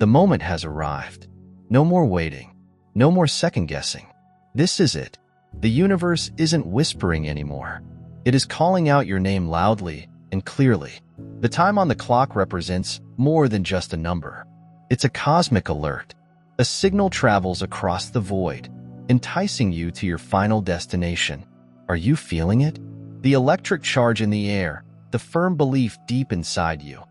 The moment has arrived. No more waiting. No more second-guessing. This is it. The universe isn't whispering anymore. It is calling out your name loudly and clearly. The time on the clock represents more than just a number. It's a cosmic alert. A signal travels across the void, enticing you to your final destination. Are you feeling it? The electric charge in the air, the firm belief deep inside you.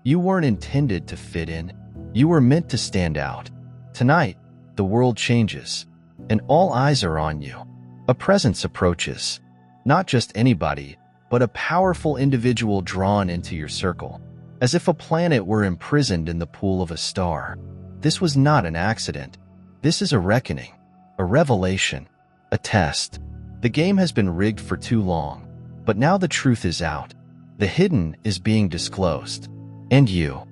You weren't intended to fit in. You were meant to stand out. Tonight, the world changes, and all eyes are on you. A presence approaches. Not just anybody, but a powerful individual drawn into your circle, as if a planet were imprisoned in the pool of a star. This was not an accident. This is a reckoning, a revelation, a test. The game has been rigged for too long, but now the truth is out. The hidden is being disclosed. And you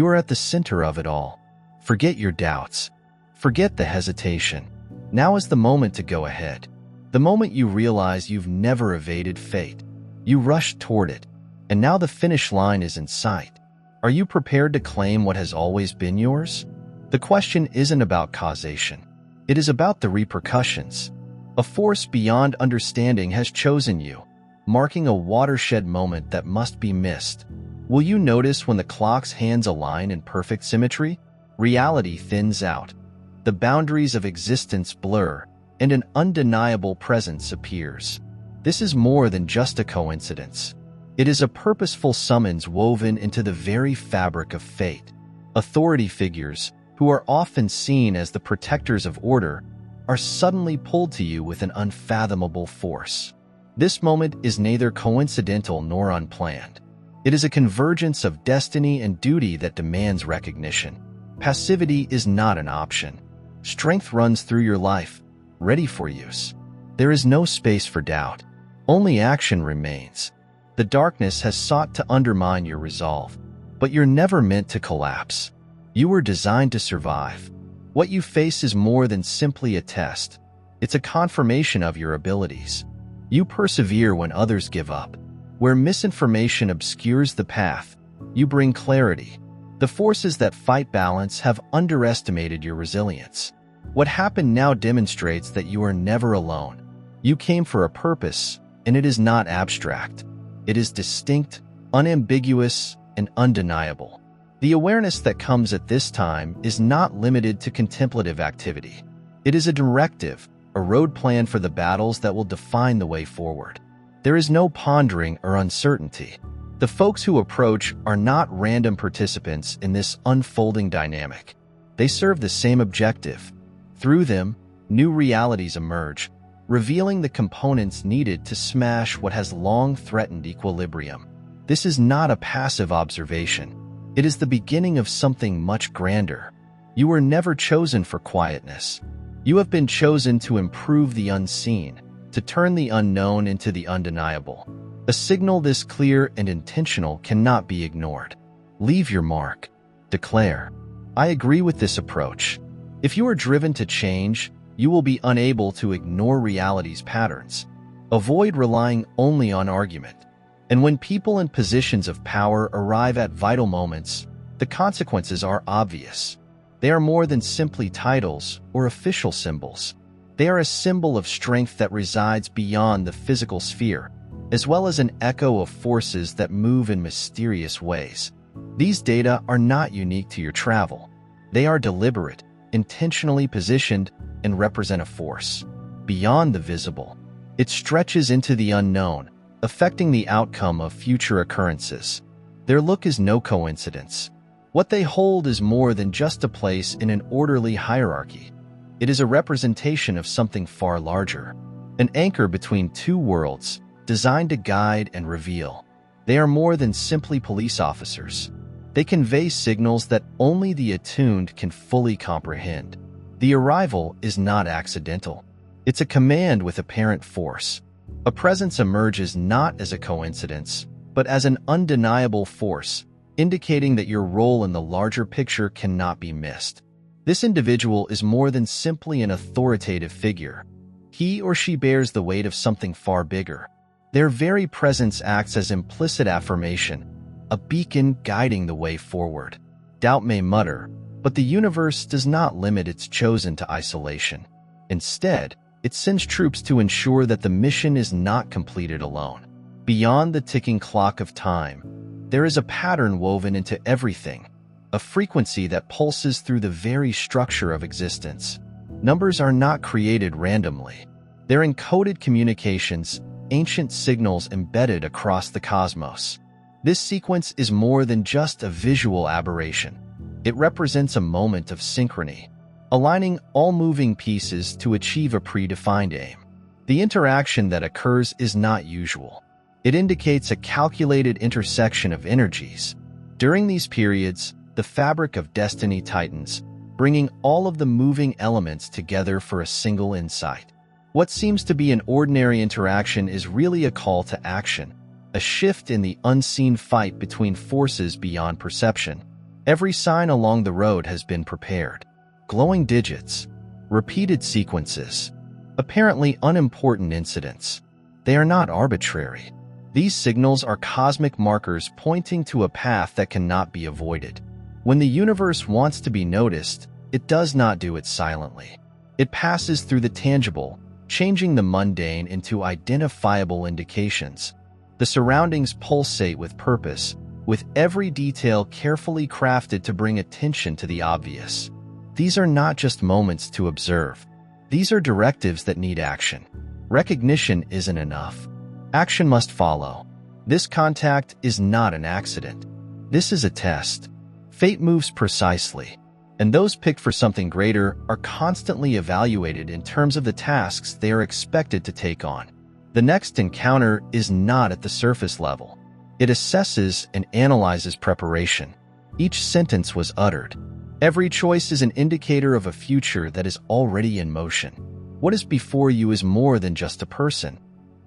are at the center of it all. Forget your doubts. Forget the hesitation. Now is the moment to go ahead. The moment you realize you've never evaded fate. You rushed toward it, and now the finish line is in sight. Are you prepared to claim what has always been yours? The question isn't about causation. It is about the repercussions. A force beyond understanding has chosen you, marking a watershed moment that must be missed. Will you notice when the clock's hands align in perfect symmetry? Reality thins out. The boundaries of existence blur, and an undeniable presence appears. This is more than just a coincidence. It is a purposeful summons woven into the very fabric of fate. Authority figures, who are often seen as the protectors of order, are suddenly pulled to you with an unfathomable force. This moment is neither coincidental nor unplanned. It is a convergence of destiny and duty that demands recognition. Passivity is not an option. Strength runs through your life, ready for use. There is no space for doubt. Only action remains. The darkness has sought to undermine your resolve, but you're never meant to collapse. You were designed to survive. What you face is more than simply a test. It's a confirmation of your abilities. You persevere when others give up. Where misinformation obscures the path, you bring clarity. The forces that fight balance have underestimated your resilience. What happened now demonstrates that you are never alone. You came for a purpose, and it is not abstract. It is distinct, unambiguous, and undeniable. The awareness that comes at this time is not limited to contemplative activity. It is a directive, a road plan for the battles that will define the way forward. There is no pondering or uncertainty. The folks who approach are not random participants in this unfolding dynamic. They serve the same objective. Through them, new realities emerge, revealing the components needed to smash what has long threatened equilibrium. This is not a passive observation. It is the beginning of something much grander. You were never chosen for quietness. You have been chosen to improve the unseen, to turn the unknown into the undeniable. A signal this clear and intentional cannot be ignored. Leave your mark. Declare. I agree with this approach. If you are driven to change, you will be unable to ignore reality's patterns. Avoid relying only on argument. And when people in positions of power arrive at vital moments, the consequences are obvious. They are more than simply titles or official symbols. They are a symbol of strength that resides beyond the physical sphere, as well as an echo of forces that move in mysterious ways. These data are not unique to your travel. They are deliberate, intentionally positioned, and represent a force beyond the visible. It stretches into the unknown, affecting the outcome of future occurrences. Their look is no coincidence. What they hold is more than just a place in an orderly hierarchy. It is a representation of something far larger, an anchor between two worlds, designed to guide and reveal. They are more than simply police officers. They convey signals that only the attuned can fully comprehend. The arrival is not accidental. It's a command with apparent force. A presence emerges not as a coincidence, but as an undeniable force, indicating that your role in the larger picture cannot be missed. This individual is more than simply an authoritative figure. He or she bears the weight of something far bigger. Their very presence acts as implicit affirmation, a beacon guiding the way forward. Doubt may mutter, But the universe does not limit its chosen to isolation. Instead, it sends troops to ensure that the mission is not completed alone. Beyond the ticking clock of time, there is a pattern woven into everything, a frequency that pulses through the very structure of existence. Numbers are not created randomly. They're encoded communications, ancient signals embedded across the cosmos. This sequence is more than just a visual aberration. It represents a moment of synchrony, aligning all moving pieces to achieve a predefined aim. The interaction that occurs is not usual. It indicates a calculated intersection of energies. During these periods, the fabric of destiny tightens, bringing all of the moving elements together for a single insight. What seems to be an ordinary interaction is really a call to action, a shift in the unseen fight between forces beyond perception. Every sign along the road has been prepared. Glowing digits, repeated sequences, apparently unimportant incidents. They are not arbitrary. These signals are cosmic markers pointing to a path that cannot be avoided. When the universe wants to be noticed, it does not do it silently. It passes through the tangible, changing the mundane into identifiable indications. The surroundings pulsate with purpose, with every detail carefully crafted to bring attention to the obvious. These are not just moments to observe. These are directives that need action. Recognition isn't enough. Action must follow. This contact is not an accident. This is a test. Fate moves precisely, and those picked for something greater are constantly evaluated in terms of the tasks they are expected to take on. The next encounter is not at the surface level. It assesses and analyzes preparation. Each sentence was uttered. Every choice is an indicator of a future that is already in motion. What is before you is more than just a person.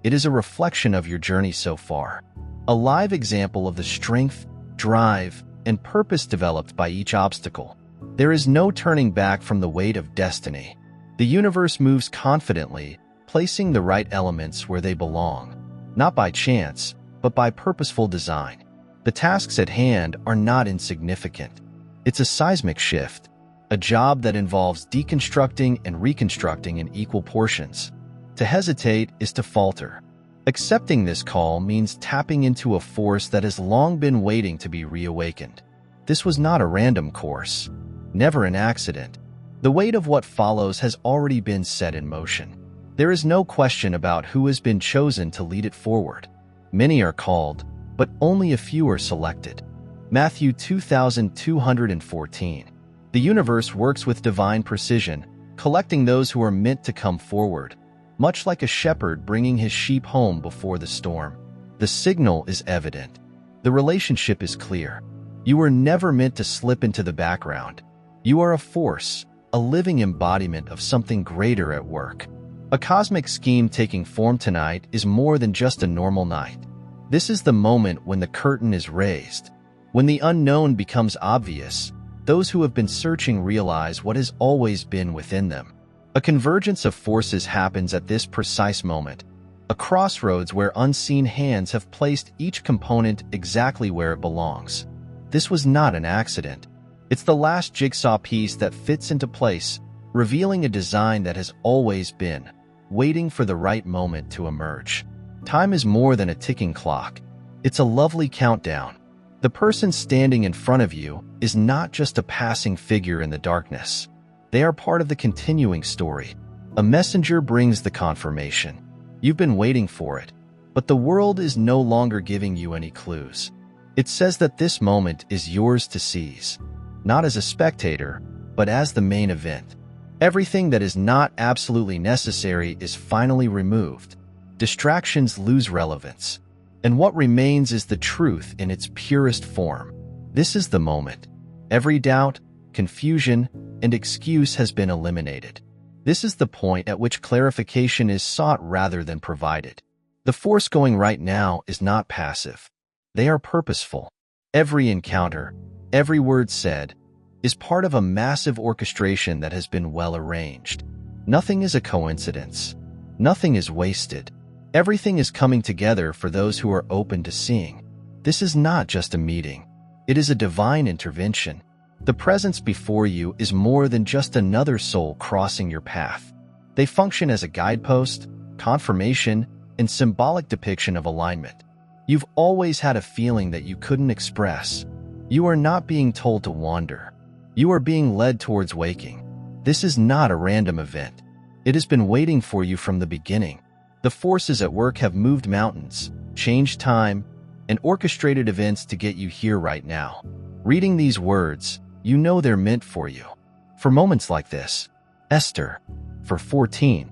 It is a reflection of your journey so far, a live example of the strength, drive, and purpose developed by each obstacle. There is no turning back from the weight of destiny. The universe moves confidently, placing the right elements where they belong, not by chance, but by purposeful design. The tasks at hand are not insignificant. It's a seismic shift, a job that involves deconstructing and reconstructing in equal portions. To hesitate is to falter. Accepting this call means tapping into a force that has long been waiting to be reawakened. This was not a random course, never an accident. The weight of what follows has already been set in motion. There is no question about who has been chosen to lead it forward. Many are called, but only a few are selected. Matthew 2214. The universe works with divine precision, collecting those who are meant to come forward, much like a shepherd bringing his sheep home before the storm. The signal is evident. The relationship is clear. You were never meant to slip into the background. You are a force, a living embodiment of something greater at work. A cosmic scheme taking form tonight is more than just a normal night. This is the moment when the curtain is raised. When the unknown becomes obvious, those who have been searching realize what has always been within them. A convergence of forces happens at this precise moment, a crossroads where unseen hands have placed each component exactly where it belongs. This was not an accident. It's the last jigsaw piece that fits into place, revealing a design that has always been, waiting for the right moment to emerge. Time is more than a ticking clock. It's a lovely countdown. The person standing in front of you is not just a passing figure in the darkness. They are part of the continuing story. A messenger brings the confirmation. You've been waiting for it, but the world is no longer giving you any clues. It says that this moment is yours to seize, not as a spectator, but as the main event. Everything that is not absolutely necessary is finally removed. Distractions lose relevance, and what remains is the truth in its purest form. This is the moment. Every doubt, confusion, and excuse has been eliminated. This is the point at which clarification is sought rather than provided. The force going right now is not passive. They are purposeful. Every encounter, every word said, is part of a massive orchestration that has been well arranged. Nothing is a coincidence. Nothing is wasted. Everything is coming together for those who are open to seeing. This is not just a meeting. It is a divine intervention. The presence before you is more than just another soul crossing your path. They function as a guidepost, confirmation, and symbolic depiction of alignment. You've always had a feeling that you couldn't express. You are not being told to wander. You are being led towards waking. This is not a random event. It has been waiting for you from the beginning. The forces at work have moved mountains, changed time, and orchestrated events to get you here right now. Reading these words, you know they're meant for you. For moments like this, Esther, for 14,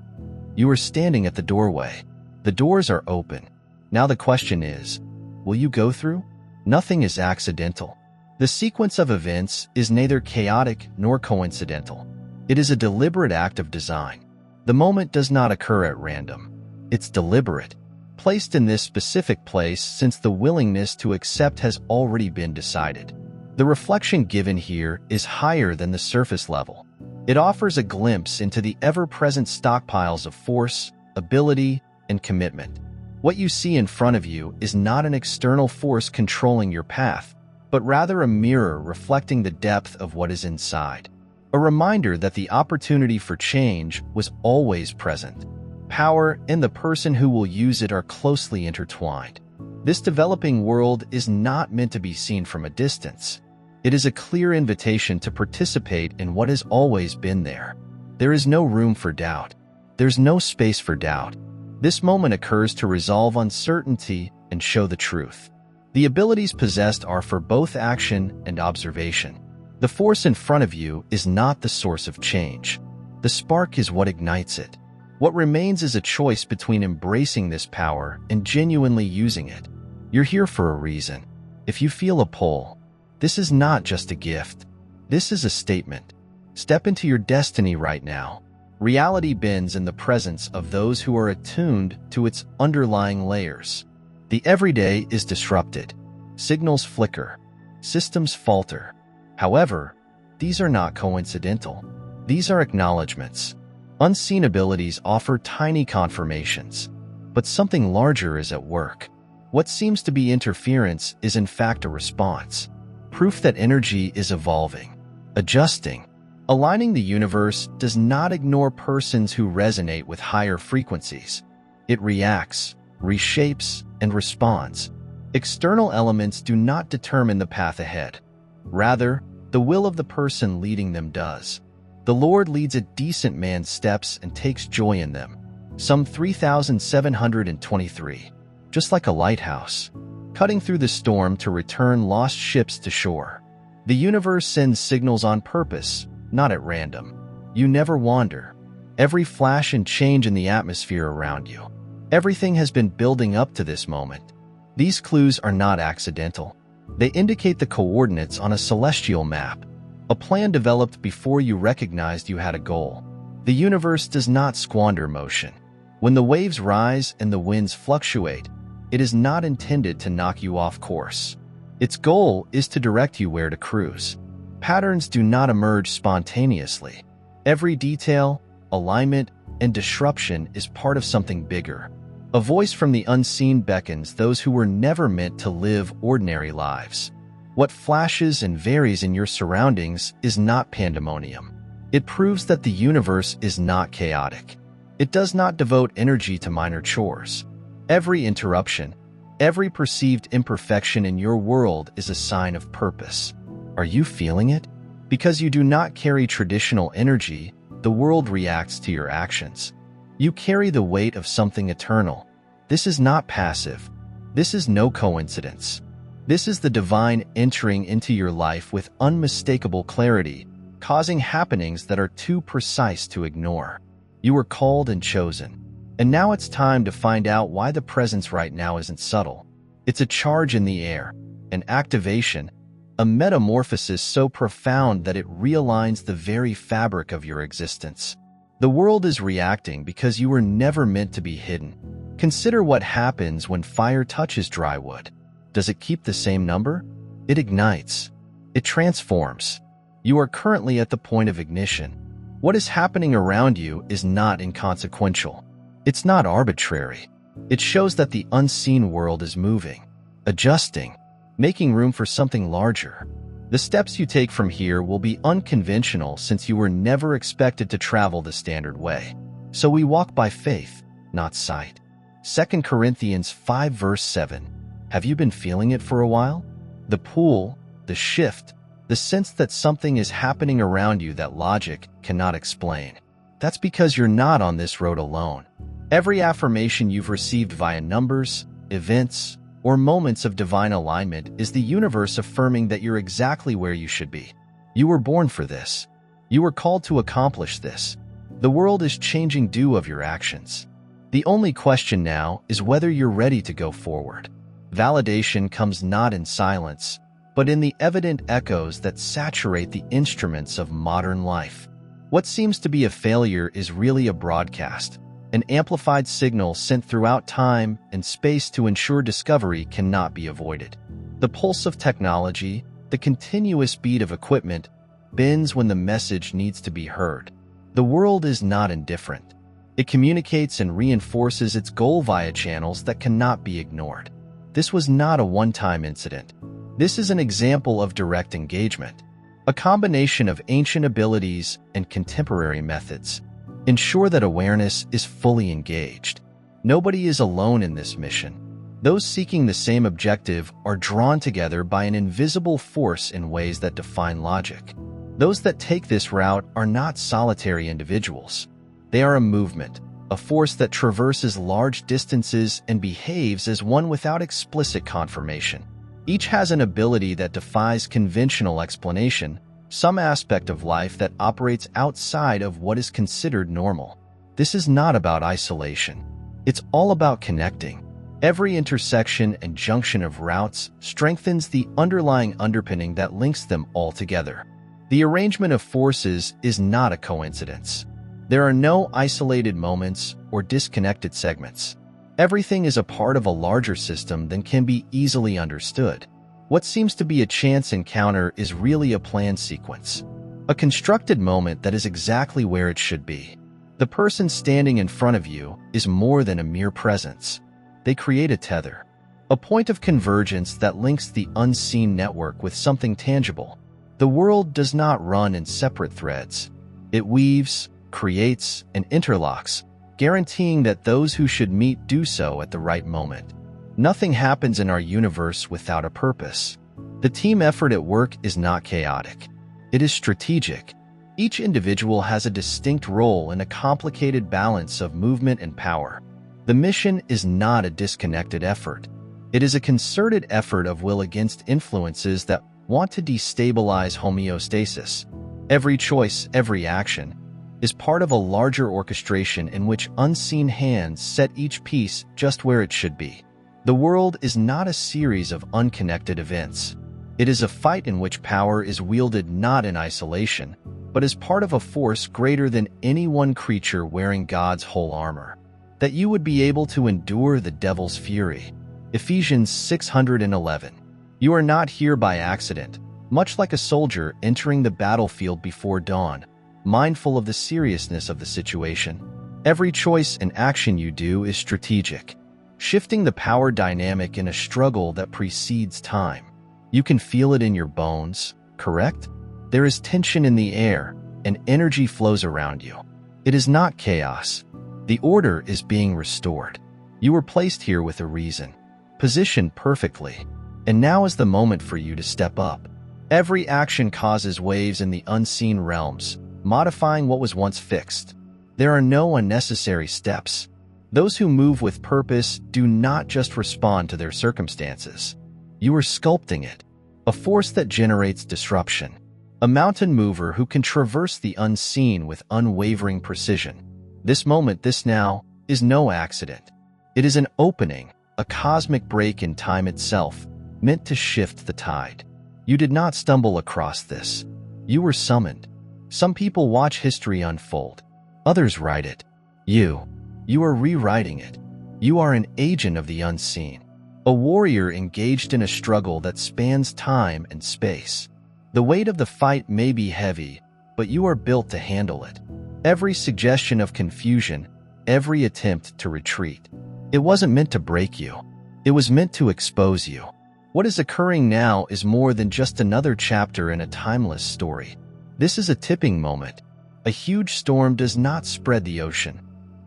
you are standing at the doorway. The doors are open. Now the question is, will you go through? Nothing is accidental. The sequence of events is neither chaotic nor coincidental. It is a deliberate act of design. The moment does not occur at random. It's deliberate, placed in this specific place since the willingness to accept has already been decided. The reflection given here is higher than the surface level. It offers a glimpse into the ever-present stockpiles of force, ability, and commitment. What you see in front of you is not an external force controlling your path, but rather a mirror reflecting the depth of what is inside. A reminder that the opportunity for change was always present. Power and the person who will use it are closely intertwined. This developing world is not meant to be seen from a distance. It is a clear invitation to participate in what has always been there. There is no room for doubt. There's no space for doubt. This moment occurs to resolve uncertainty and show the truth. The abilities possessed are for both action and observation. The force in front of you is not the source of change. The spark is what ignites it. What remains is a choice between embracing this power and genuinely using it. You're here for a reason. If you feel a pull, this is not just a gift. This is a statement. Step into your destiny right now. Reality bends in the presence of those who are attuned to its underlying layers. The everyday is disrupted. Signals flicker. Systems falter. However, these are not coincidental. These are acknowledgments. Unseen abilities offer tiny confirmations. But something larger is at work. What seems to be interference is in fact a response. Proof that energy is evolving, adjusting. Aligning the universe does not ignore persons who resonate with higher frequencies. It reacts, reshapes, and responds. External elements do not determine the path ahead. Rather, the will of the person leading them does. The Lord leads a decent man's steps and takes joy in them. Psalm 3723. Just like a lighthouse, cutting through the storm to return lost ships to shore. The universe sends signals on purpose, not at random. You never wander. Every flash and change in the atmosphere around you. Everything has been building up to this moment. These clues are not accidental. They indicate the coordinates on a celestial map, a plan developed before you recognized you had a goal. The universe does not squander motion. When the waves rise and the winds fluctuate, it is not intended to knock you off course. Its goal is to direct you where to cruise. Patterns do not emerge spontaneously. Every detail, alignment, and disruption is part of something bigger. A voice from the unseen beckons those who were never meant to live ordinary lives. What flashes and varies in your surroundings is not pandemonium. It proves that the universe is not chaotic. It does not devote energy to minor chores. Every interruption, every perceived imperfection in your world is a sign of purpose. Are you feeling it? Because you do not carry traditional energy, the world reacts to your actions. You carry the weight of something eternal. This is not passive. This is no coincidence. This is the divine entering into your life with unmistakable clarity, causing happenings that are too precise to ignore. You were called and chosen. And now it's time to find out why the presence right now isn't subtle. It's a charge in the air, an activation, a metamorphosis so profound that it realigns the very fabric of your existence. The world is reacting because you were never meant to be hidden. Consider what happens when fire touches dry wood. Does it keep the same number? It ignites. It transforms. You are currently at the point of ignition. What is happening around you is not inconsequential. It's not arbitrary. It shows that the unseen world is moving, adjusting, making room for something larger. The steps you take from here will be unconventional since you were never expected to travel the standard way. So we walk by faith, not sight. 2 Corinthians 5 verse 7. Have you been feeling it for a while? The pull, the shift, the sense that something is happening around you that logic cannot explain. That's because you're not on this road alone. Every affirmation you've received via numbers, events, or moments of divine alignment is the universe affirming that you're exactly where you should be. You were born for this. You were called to accomplish this. The world is changing due of your actions. The only question now is whether you're ready to go forward. Validation comes not in silence, but in the evident echoes that saturate the instruments of modern life. What seems to be a failure is really a broadcast, an amplified signal sent throughout time and space to ensure discovery cannot be avoided. The pulse of technology, the continuous beat of equipment, bends when the message needs to be heard. The world is not indifferent. It communicates and reinforces its goal via channels that cannot be ignored. This was not a one-time incident. This is an example of direct engagement, a combination of ancient abilities and contemporary methods. Ensure that awareness is fully engaged. Nobody is alone in this mission. Those seeking the same objective are drawn together by an invisible force in ways that define logic. Those that take this route are not solitary individuals. They are a movement, a force that traverses large distances and behaves as one without explicit confirmation. Each has an ability that defies conventional explanation, some aspect of life that operates outside of what is considered normal. This is not about isolation. It's all about connecting. Every intersection and junction of routes strengthens the underlying underpinning that links them all together. The arrangement of forces is not a coincidence. There are no isolated moments or disconnected segments. Everything is a part of a larger system that can be easily understood. What seems to be a chance encounter is really a planned sequence, a constructed moment that is exactly where it should be. The person standing in front of you is more than a mere presence. They create a tether, a point of convergence that links the unseen network with something tangible. The world does not run in separate threads. It weaves, creates, and interlocks, guaranteeing that those who should meet do so at the right moment. Nothing happens in our universe without a purpose. The team effort at work is not chaotic. It is strategic. Each individual has a distinct role in a complicated balance of movement and power. The mission is not a disconnected effort. It is a concerted effort of will against influences that want to destabilize homeostasis. Every choice, every action, is part of a larger orchestration in which unseen hands set each piece just where it should be. The world is not a series of unconnected events. It is a fight in which power is wielded not in isolation, but as part of a force greater than any one creature wearing God's whole armor. That you would be able to endure the devil's fury. Ephesians 6:11. You are not here by accident, much like a soldier entering the battlefield before dawn, mindful of the seriousness of the situation. Every choice and action you do is strategic, shifting the power dynamic in a struggle that precedes time. You can feel it in your bones, correct? There is tension in the air, and energy flows around you. It is not chaos. The order is being restored. You were placed here with a reason, positioned perfectly, and now is the moment for you to step up. Every action causes waves in the unseen realms, modifying what was once fixed. There are no unnecessary steps. Those who move with purpose do not just respond to their circumstances. You are sculpting it, a force that generates disruption, a mountain mover who can traverse the unseen with unwavering precision. This moment, this now, is no accident. It is an opening, a cosmic break in time itself, meant to shift the tide. You did not stumble across this. You were summoned. Some people watch history unfold. Others write it. You are rewriting it. You are an agent of the unseen, a warrior engaged in a struggle that spans time and space. The weight of the fight may be heavy, but you are built to handle it. Every suggestion of confusion, every attempt to retreat, it wasn't meant to break you. It was meant to expose you. What is occurring now is more than just another chapter in a timeless story. This is a tipping moment. A huge storm does not spread the ocean.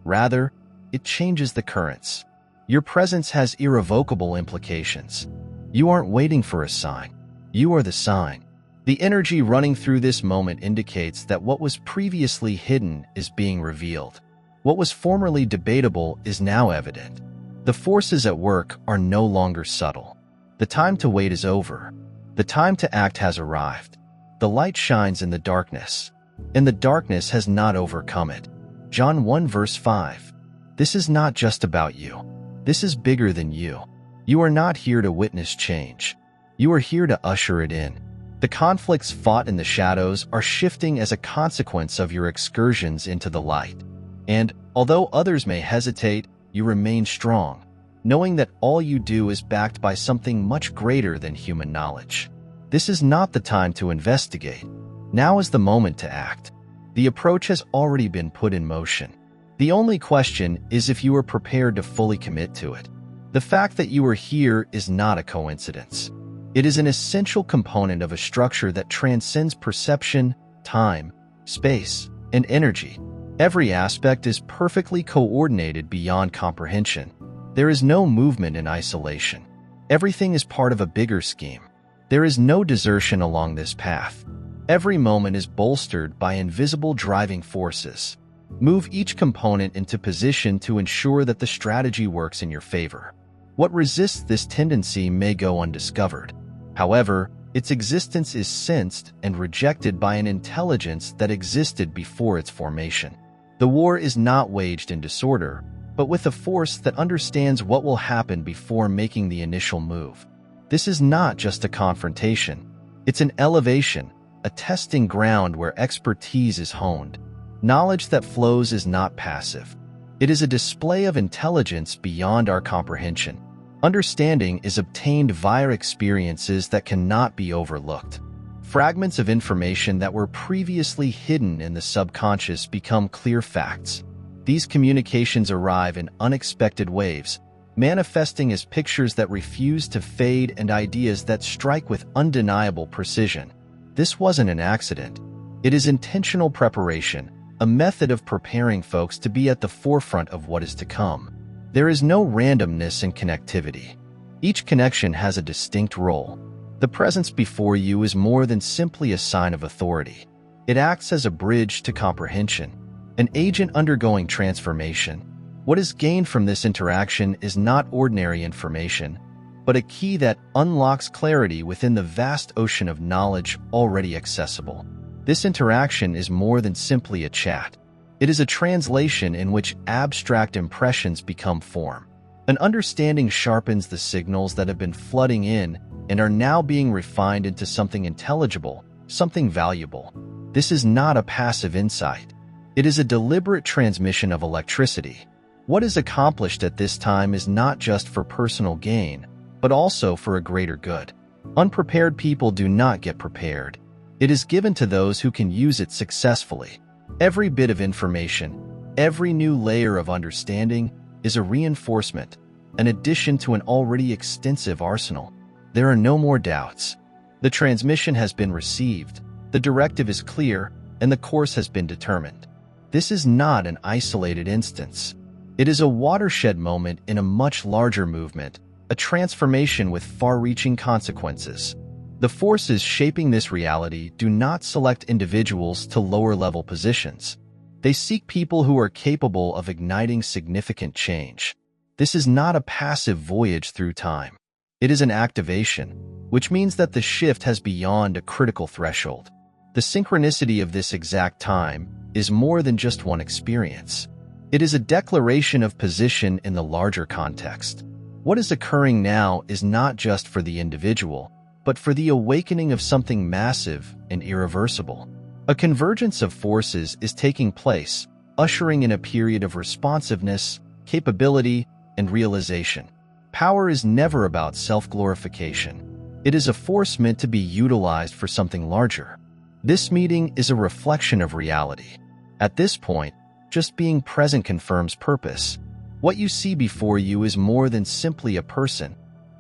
Rather, it changes the currents. Your presence has irrevocable implications. You aren't waiting for a sign. You are the sign. The energy running through this moment indicates that what was previously hidden is being revealed. What was formerly debatable is now evident. The forces at work are no longer subtle. The time to wait is over. The time to act has arrived. The light shines in the darkness, and the darkness has not overcome it. John 1 verse 5. This is not just about you. This is bigger than you. You are not here to witness change. You are here to usher it in. The conflicts fought in the shadows are shifting as a consequence of your excursions into the light. And, although others may hesitate, you remain strong, knowing that all you do is backed by something much greater than human knowledge. This is not the time to investigate. Now is the moment to act. The approach has already been put in motion. The only question is if you are prepared to fully commit to it. The fact that you are here is not a coincidence. It is an essential component of a structure that transcends perception, time, space, and energy. Every aspect is perfectly coordinated beyond comprehension. There is no movement in isolation. Everything is part of a bigger scheme. There is no desertion along this path. Every moment is bolstered by invisible driving forces. Move each component into position to ensure that the strategy works in your favor. What resists this tendency may go undiscovered. However, its existence is sensed and rejected by an intelligence that existed before its formation. The war is not waged in disorder, but with a force that understands what will happen before making the initial move. This is not just a confrontation. It's an elevation, a testing ground where expertise is honed. Knowledge that flows is not passive. It is a display of intelligence beyond our comprehension. Understanding is obtained via experiences that cannot be overlooked. Fragments of information that were previously hidden in the subconscious become clear facts. These communications arrive in unexpected waves, manifesting as pictures that refuse to fade and ideas that strike with undeniable precision. This wasn't an accident. It is intentional preparation, a method of preparing folks to be at the forefront of what is to come. There is no randomness in connectivity. Each connection has a distinct role. The presence before you is more than simply a sign of authority. It acts as a bridge to comprehension, an agent undergoing transformation. What is gained from this interaction is not ordinary information, but a key that unlocks clarity within the vast ocean of knowledge already accessible. This interaction is more than simply a chat. It is a translation in which abstract impressions become form. An understanding sharpens the signals that have been flooding in and are now being refined into something intelligible, something valuable. This is not a passive insight. It is a deliberate transmission of electricity. What is accomplished at this time is not just for personal gain, but also for a greater good. Unprepared people do not get prepared. It is given to those who can use it successfully. Every bit of information, every new layer of understanding is a reinforcement, an addition to an already extensive arsenal. There are no more doubts. The transmission has been received, the directive is clear, and the course has been determined. This is not an isolated instance. It is a watershed moment in a much larger movement, a transformation with far-reaching consequences. The forces shaping this reality do not select individuals to lower-level positions. They seek people who are capable of igniting significant change. This is not a passive voyage through time. It is an activation, which means that the shift has beyond a critical threshold. The synchronicity of this exact time is more than just one experience. It is a declaration of position in the larger context. What is occurring now is not just for the individual, but for the awakening of something massive and irreversible. A convergence of forces is taking place, ushering in a period of responsiveness, capability, and realization. Power is never about self-glorification. It is a force meant to be utilized for something larger. This meeting is a reflection of reality. At this point, just being present confirms purpose. What you see before you is more than simply a person.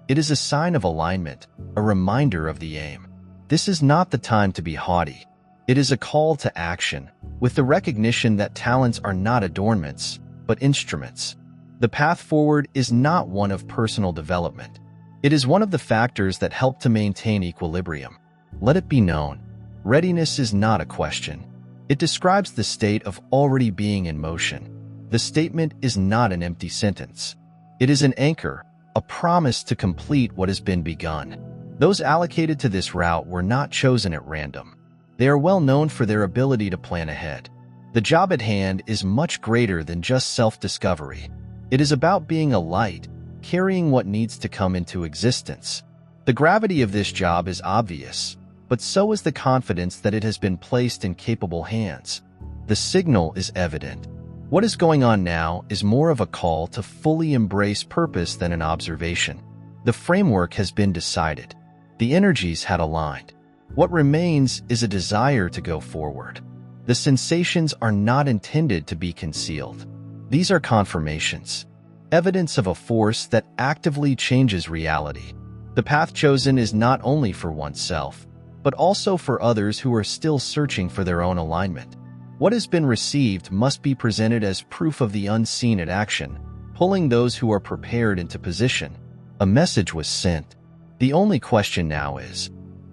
It is a sign of alignment, a reminder of the aim. This is not the time to be haughty. It is a call to action, with the recognition that talents are not adornments, but instruments. The path forward is not one of personal development. It is one of the factors that help to maintain equilibrium. Let it be known, readiness is not a question. It describes the state of already being in motion. The statement is not an empty sentence. It is an anchor, a promise to complete what has been begun. Those allocated to this route were not chosen at random. They are well known for their ability to plan ahead. The job at hand is much greater than just self-discovery. It is about being a light, carrying what needs to come into existence. The gravity of this job is obvious, but so is the confidence that it has been placed in capable hands. The signal is evident. What is going on now is more of a call to fully embrace purpose than an observation. The framework has been decided. The energies had aligned. What remains is a desire to go forward. The sensations are not intended to be concealed. These are confirmations, evidence of a force that actively changes reality. The path chosen is not only for oneself, but also for others who are still searching for their own alignment. What has been received must be presented as proof of the unseen in action, pulling those who are prepared into position. A message was sent. The only question now is,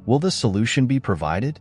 will the solution be provided?